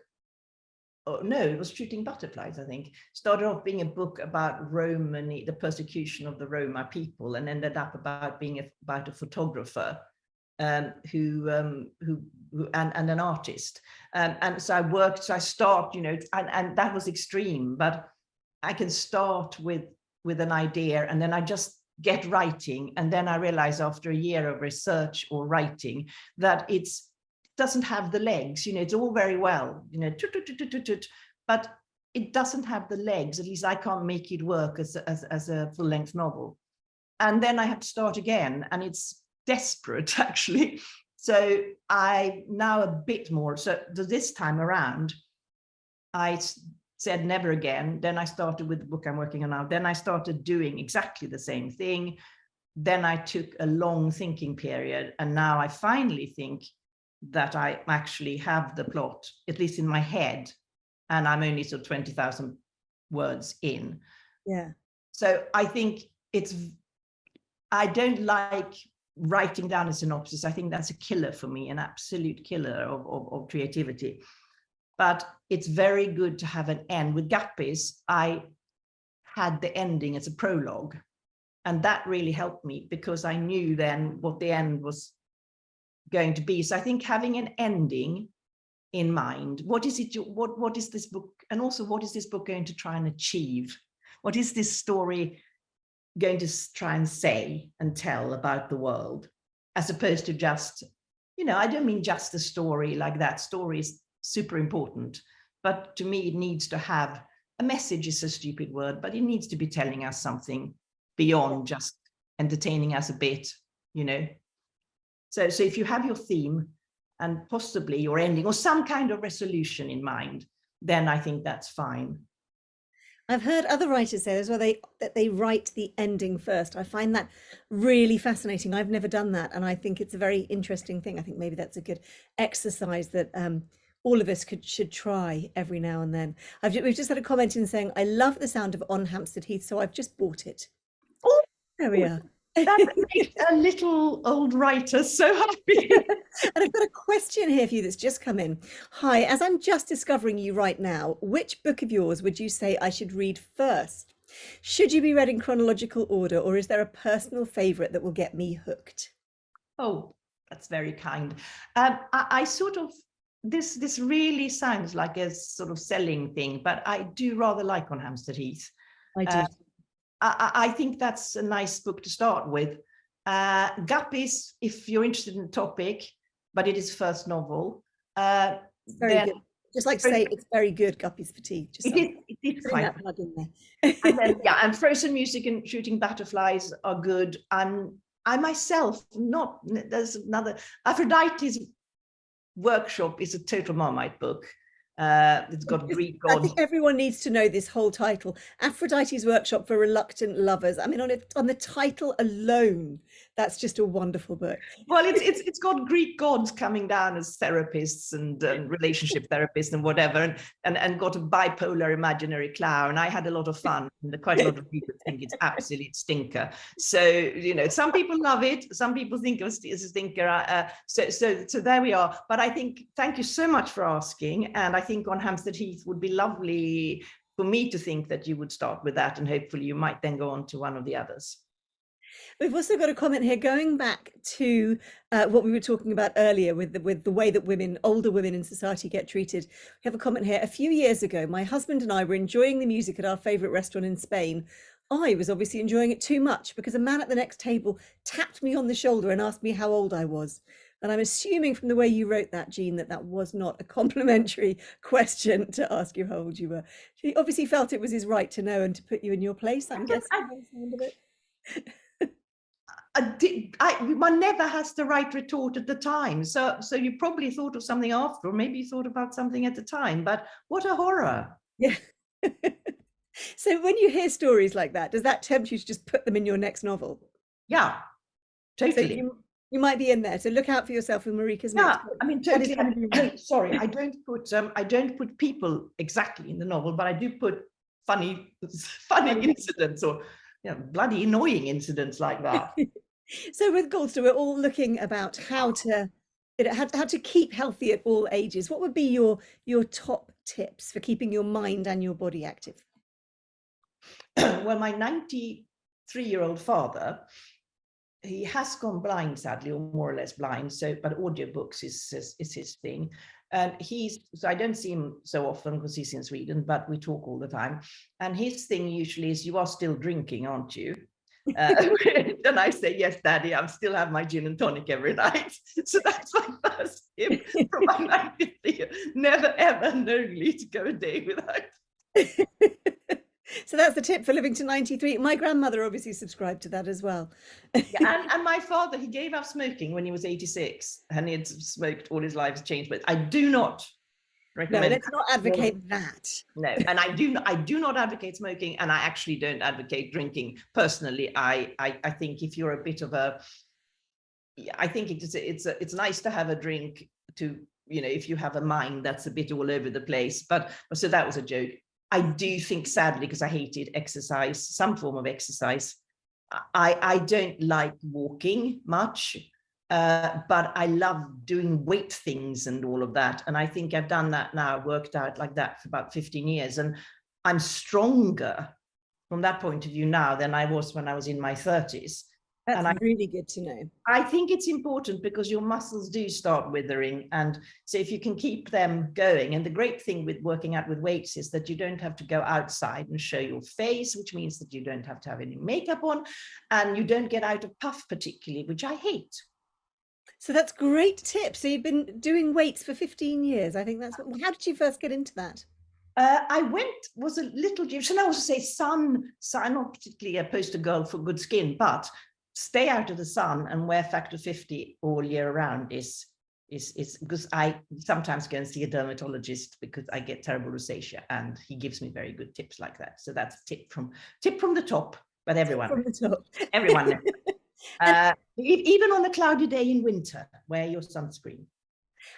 Oh, no, it was Shooting Butterflies, I think. Started off being a book about Romany, the persecution of the Roma people, and ended up about being about a photographer who and an artist. And so I start, and that was extreme, but I can start with an idea, and then I just get writing, and then I realize after a year of research or writing that it doesn't have the legs. It's all very well, but it doesn't have the legs. At least I can't make it work as a full-length novel. And then I have to start again, and it's desperate, actually. So I now a bit more. So this time around, I said never again. Then I started with the book I'm working on now. Then I started doing exactly the same thing. Then I took a long thinking period, and now I finally think that I actually have the plot, at least in my head, and I'm only sort of 20,000 words in. Yeah. So I think I don't like writing down a synopsis. I think that's a killer for me, an absolute killer of creativity. But it's very good to have an end. With Guppies, I had the ending as a prologue, and that really helped me because I knew then what the end was going to be. So I think having an ending in mind, what is this book, and also what is this book going to try and achieve? What is this story going to try and say and tell about the world, as opposed to just, I don't mean just a story like that. Story is super important, but to me it needs to have a message. Is a stupid word, but it needs to be telling us something beyond just entertaining us a bit. So if you have your theme and possibly your ending or some kind of resolution in mind, then I think that's fine. I've heard other writers say as well that they write the ending first. I find that really fascinating. I've never done that, and I think it's a very interesting thing. I think maybe that's a good exercise that all of us should try every now and then. We've just had a comment in saying, "I love the sound of On Hampstead Heath, so I've just bought it." Oh, there we are. That makes a little old writer so happy. And I've got a question here for you that's just come in. Hi, as I'm just discovering you right now, which book of yours would you say I should read first? Should you be read in chronological order, or is there a personal favourite that will get me hooked? Oh, that's very kind. I sort of, this really sounds like a sort of selling thing, but I do rather like On Hampstead Heath. I do. I think that's a nice book to start with. Guppies, if you're interested in the topic, but it is first novel. Very good. Just like to say, it's very good, Guppies for Tea. Just it is quite that plug in there. And then, and Frozen Music and Shooting Butterflies are good. I myself, there's another, Aphrodite's Workshop is a total Marmite book. It's got Greek gods. I think everyone needs to know this whole title, Aphrodite's Workshop for Reluctant Lovers. I mean, on the title alone, that's just a wonderful book. Well, it's got Greek gods coming down as therapists and relationship therapists and whatever, and got a bipolar imaginary clown. I had a lot of fun, and quite a lot of people think it's absolute stinker. So some people love it, some people think it's a stinker. So there we are. But I think, thank you so much for asking, and I think On Hampstead Heath would be lovely for me to think that you would start with that, and hopefully you might then go on to one of the others. We've also got a comment here going back to what we were talking about earlier with the way that older women in society get treated. We have a comment here. A few years ago, my husband and I were enjoying the music at our favourite restaurant in Spain. I was obviously enjoying it too much because a man at the next table tapped me on the shoulder and asked me how old I was. And I'm assuming from the way you wrote that, Jean, that was not a complimentary question to ask you how old you were. He obviously felt it was his right to know and to put you in your place, I'm guessing. By the sound of it. One never has the right retort at the time. So you probably thought of something after, or maybe you thought about something at the time, but what a horror. Yeah. So when you hear stories like that, does that tempt you to just put them in your next novel? Yeah, So totally. you might be in there. So look out for yourself in Marika's next Yeah, book. I mean, That is totally. going to be in Sorry, I don't put people exactly in the novel, but I do put funny there. incidents or bloody annoying incidents like that. So with Goldster, we're all looking about how to how to keep healthy at all ages. What would be your top tips for keeping your mind and your body active? Well, my 93-year-old father, he has gone blind, sadly, or more or less blind. So, but audiobooks is his thing. And so I don't see him so often because he's in Sweden, but we talk all the time. And his thing usually is, you are still drinking, aren't you? And I say, yes, Daddy, I still have my gin and tonic every night. So that's my first tip from my 93. Never, ever knowingly to go a day without. So that's the tip for living to 93. My grandmother obviously subscribed to that as well. Yeah, and my father, he gave up smoking when he was 86, and he had smoked all his life, has changed. But I do not No, recommend let's not advocate that. No, and I do not advocate smoking, and I actually don't advocate drinking. Personally, I think if you're a bit of a, I think it's nice to have a drink to, if you have a mind that's a bit all over the place. But so that was a joke. I do think, sadly, because I hated exercise, some form of exercise. I don't like walking much, but I love doing weight things and all of that. And I think I've done that now, worked out like that for about 15 years. And I'm stronger from that point of view now than I was when I was in my 30s. That's And really good to know. I think it's important because your muscles do start withering. And so if you can keep them going, and the great thing with working out with weights is that you don't have to go outside and show your face, which means that you don't have to have any makeup on, and you don't get out of puff particularly, which I hate. So that's great tip. So you've been doing weights for 15 years. I think that's how did you first get into that? Was a little gym. So I was to say sun, I'm not particularly a poster girl for good skin, but stay out of the sun and wear factor 50 all year round is because I sometimes go and see a dermatologist because I get terrible rosacea, and he gives me very good tips like that. So that's tip from the top, but everyone, From the top. everyone, even on a cloudy day in winter, wear your sunscreen.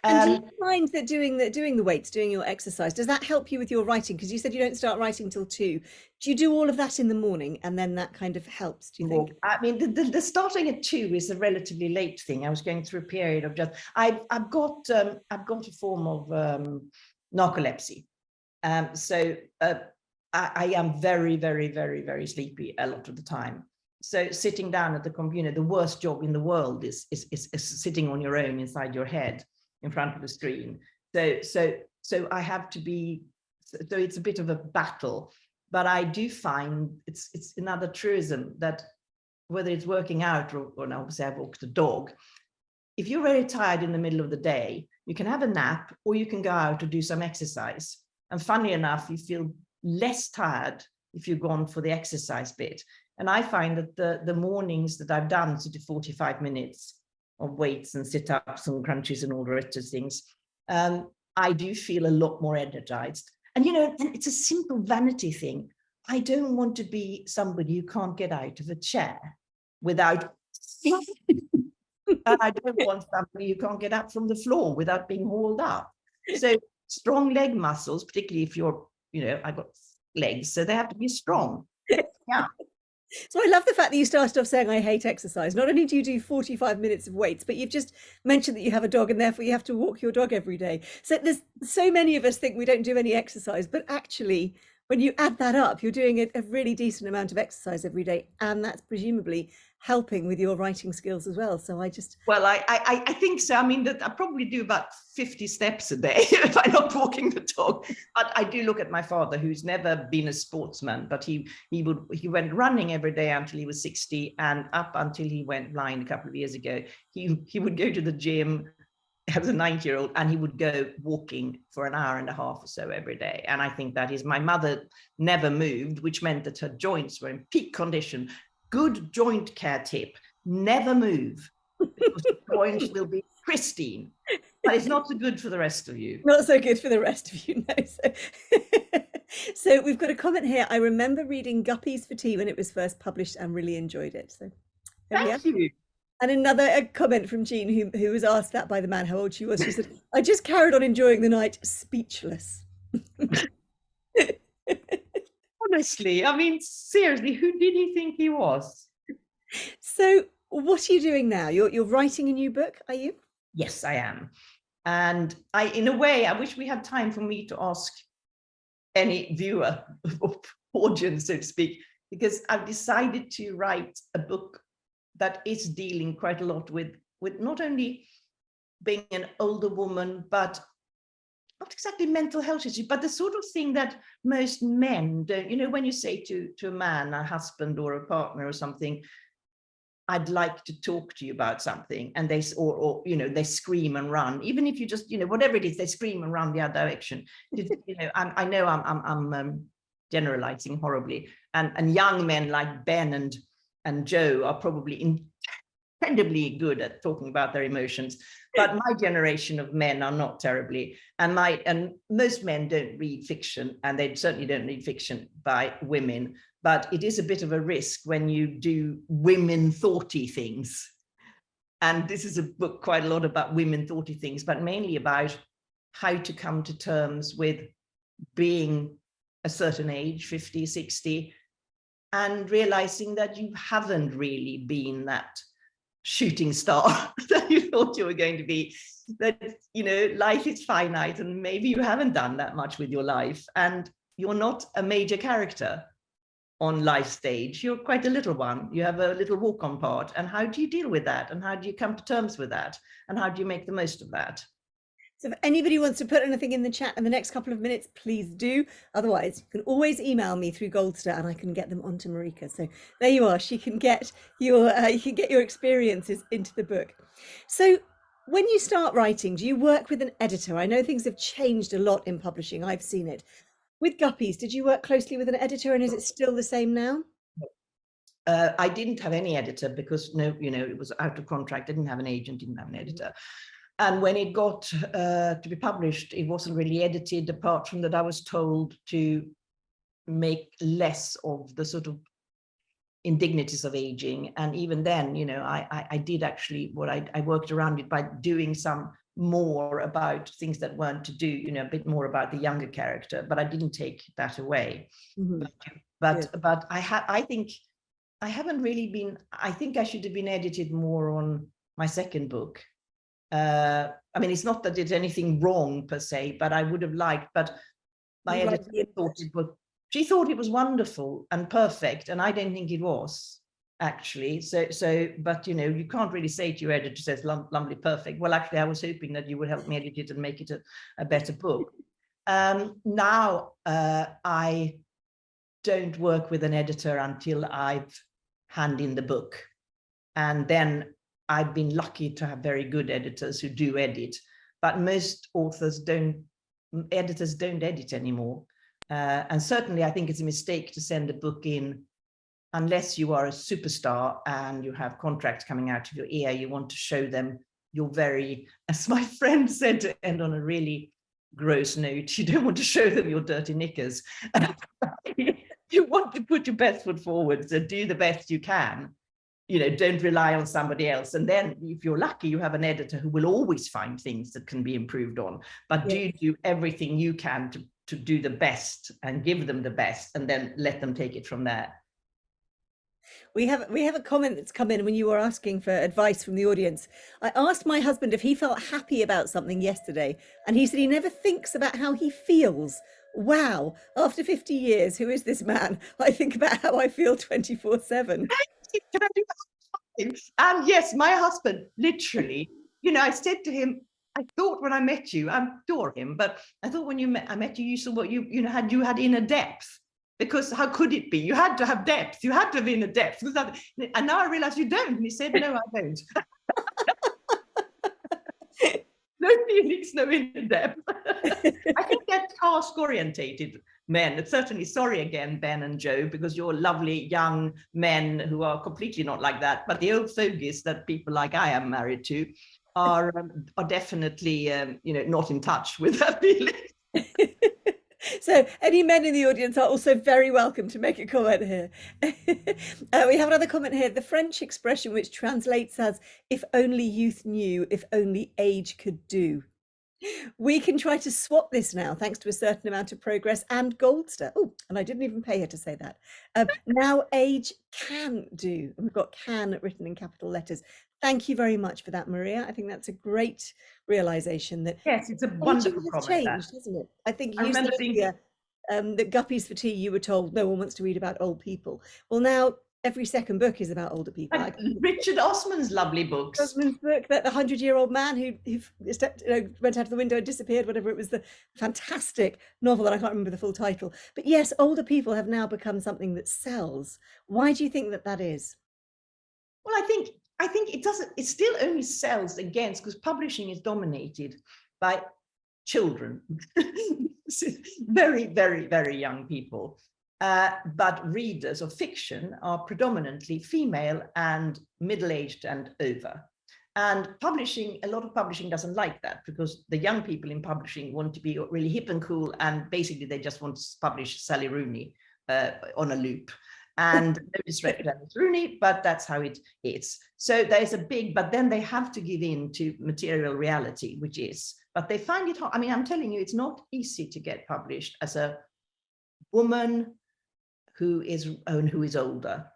And do you find that doing the weights, doing your exercise, does that help you with your writing? Because you said you don't start writing till 2. Do you do all of that in the morning and then that kind of helps, do you think? I mean, the starting at 2 is a relatively late thing. I was going through a period of just, I've got a form of narcolepsy. So I am very, very, very, very sleepy a lot of the time. So sitting down at the computer, the worst job in the world is sitting on your own inside your head in front of the screen. So I have to be, so it's a bit of a battle, but I do find it's another truism that whether it's working out or obviously I walk the dog, if you're very tired in the middle of the day, you can have a nap or you can go out to do some exercise. And funny enough, you feel less tired if you've gone for the exercise bit. And I find that the mornings that I've done, so 45 minutes of weights and sit-ups and crunches and all the rest of things, I do feel a lot more energized. And, and it's a simple vanity thing. I don't want to be somebody who can't get out of a chair without, and I don't want somebody who can't get up from the floor without being hauled up. So strong leg muscles, particularly if you're, I've got legs, so they have to be strong. Yeah. So I love the fact that you started off saying, I hate exercise. Not only do you do 45 minutes of weights, but you've just mentioned that you have a dog and therefore you have to walk your dog every day. So there's so many of us think we don't do any exercise, but actually, when you add that up, you're doing a really decent amount of exercise every day. And that's presumably helping with your writing skills as well. So I think so. I mean, that I probably do about 50 steps a day if I'm not walking the dog. But I do look at my father, who's never been a sportsman, but he went running every day until he was 60, and up until he went blind a couple of years ago, he would go to the gym as a 90-year-old, and he would go walking for an hour and a half or so every day. And I think that is, my mother never moved, which meant that her joints were in peak condition. Good joint care tip: never move, because the joints will be pristine. But it's not so good for the rest of you. Not so good for the rest of you, no. So So we've got a comment here. I remember reading Guppies for Tea when it was first published and really enjoyed it. So there we are. Thank you. And another comment from Jean, who was asked that by the man how old she was. She said, I just carried on enjoying the night, speechless. Honestly, I mean, seriously, who did he think he was? So what are you doing now? You're writing a new book, are you? Yes, I am. And in a way, I wish we had time for me to ask any viewer or audience, so to speak, because I've decided to write a book that is dealing quite a lot with not only being an older woman, but not exactly mental health issues, but the sort of thing that most men don't, when you say to a man, a husband or a partner or something, I'd like to talk to you about something, and they scream and run, even if you just, whatever it is, they scream and run the other direction. I know I'm generalizing horribly, and young men like Ben and Joe are probably incredibly good at talking about their emotions, but my generation of men are not terribly, and most men don't read fiction, and they certainly don't read fiction by women. But it is a bit of a risk when you do women thoughty things. And this is a book quite a lot about women thoughty things, but mainly about how to come to terms with being a certain age, 50, 60, and realizing that you haven't really been that shooting star that you thought you were going to be, that, life is finite, and maybe you haven't done that much with your life, and you're not a major character on life stage. You're quite a little one. You have a little walk-on part. And how do you deal with that? And how do you come to terms with that? And how do you make the most of that? So if anybody wants to put anything in the chat in the next couple of minutes, please do. Otherwise, you can always email me through Goldster and I can get them onto Marika. So there you are. She can get your experiences into the book. So when you start writing, do you work with an editor? I know things have changed a lot in publishing. I've seen it. With Guppies, did you work closely with an editor, and is it still the same now? I didn't have any editor because it was out of contract. I didn't have an agent, didn't have an editor. And when it got to be published, it wasn't really edited, apart from that I was told to make less of the sort of indignities of aging. And even then, I did actually I worked around it by doing some more about things that weren't to do, a bit more about the younger character, but I didn't take that away. Mm-hmm. But I think I haven't really been, I think I should have been edited more on my second book. I mean, it's not that there's anything wrong per se, but I would have liked, but my editor she thought it was wonderful and perfect, and I don't think it was. Actually, but you can't really say to your editor, says lovely, perfect. Well, actually, I was hoping that you would help me edit it and make it a better book. Now I don't work with an editor until I've handed in the book, and then I've been lucky to have very good editors who do edit. But most editors don't edit anymore, and certainly I think it's a mistake to send a book in unless you are a superstar and you have contracts coming out of your ear. You want to show them you're very, as my friend said, to end on a really gross note, you don't want to show them your dirty knickers. You want to put your best foot forward, so do the best you can. Don't rely on somebody else. And then if you're lucky, you have an editor who will always find things that can be improved on. But do everything you can to do the best and give them the best, and then let them take it from there. We have a comment that's come in when you were asking for advice from the audience. I asked my husband if he felt happy about something yesterday, and he said he never thinks about how he feels. Wow, after 50 years, who is this man? I think about how I feel 24/7. Can I do that? Yes, my husband, literally, I said to him, I thought when I met you, I adore him, but I thought when I met you, you saw what you had inner depth. Because how could it be? You had to have depth. You had to have inner depth. And now I realize you don't. And he said, no, I don't. No feelings, no inner depth. I think that task-orientated men, certainly, sorry again, Ben and Joe, because you're lovely young men who are completely not like that. But the old fogies that people like I am married to are definitely, not in touch with that feeling. So any men in the audience are also very welcome to make a comment here. We have another comment here. The French expression which translates as "if only youth knew, if only age could do." We can try to swap this now, thanks to a certain amount of progress and Goldster. Oh, and I didn't even pay her to say that. Now age can do. And we've got can written in capital letters. Thank you very much for that, Maria. I think that's a great realization that yes, it's a aging wonderful has comment. changed, hasn't it? I think I you said remember being earlier that Guppies for Tea, you were told no one wants to read about old people. Well, now every second book is about older people. like Richard Osman's lovely books. Osman's book, that the 100-year-old man who stepped, went out of the window and disappeared, whatever it was, the fantastic novel that I can't remember the full title. But yes, older people have now become something that sells. Why do you think that that is? Well, I think it doesn't, it still only sells against, because publishing is dominated by children, very, very, very young people. But readers of fiction are predominantly female and middle-aged and over. And publishing, a lot of publishing doesn't like that, because the young people in publishing want to be really hip and cool, and basically they just want to publish Sally Rooney on a loop. And no disrespect to Alice Rooney, but that's how it is. So there's a big, but then they have to give in to material reality, which is, but they find it hard. I mean, I'm telling you, it's not easy to get published as a woman who is older,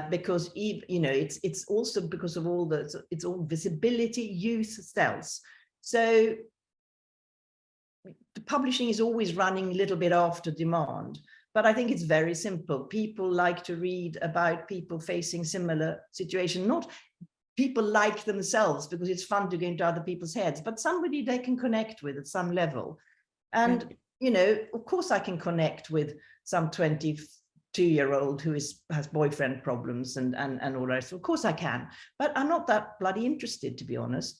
because it's also because of all it's all visibility, youth sells. So the publishing is always running a little bit after demand. But I think it's very simple. People like to read about people facing similar situations, not people like themselves, because it's fun to go into other people's heads, but somebody they can connect with at some level. And, of course I can connect with some 22-year-old who has boyfriend problems and all that. So of course I can, but I'm not that bloody interested, to be honest.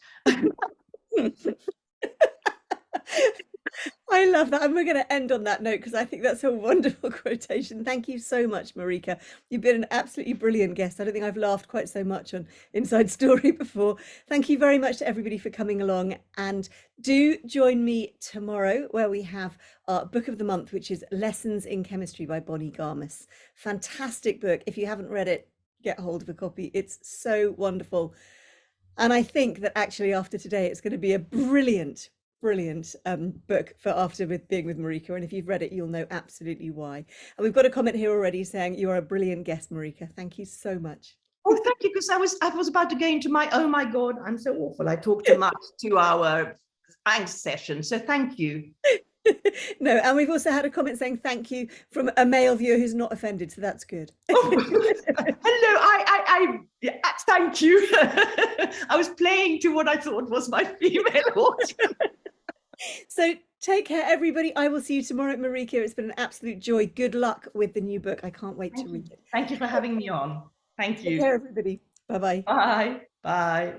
I love that. And we're going to end on that note, because I think that's a wonderful quotation. Thank you so much, Marika. You've been an absolutely brilliant guest. I don't think I've laughed quite so much on Inside Story before. Thank you very much to everybody for coming along. And do join me tomorrow, where we have our book of the month, which is Lessons in Chemistry by Bonnie Garmus. Fantastic book. If you haven't read it, get hold of a copy. It's so wonderful. And I think that actually after today, it's going to be a brilliant book for after being with Marika. And if you've read it, you'll know absolutely why. And we've got a comment here already saying you are a brilliant guest, Marika. Thank you so much. Oh, thank you, because I was about to go into my, oh my God, I'm so awful. I talk too much to our angst session. So thank you. No, and we've also had a comment saying thank you from a male viewer who's not offended, so that's good. Oh, hello, thank you. I was playing to what I thought was my female audience. So take care, everybody. I will see you tomorrow at Marika. It's been an absolute joy. Good luck with the new book. I can't wait to read it. Thank you for having me on. Thank you. Take care, everybody. Bye-bye. Bye. Bye.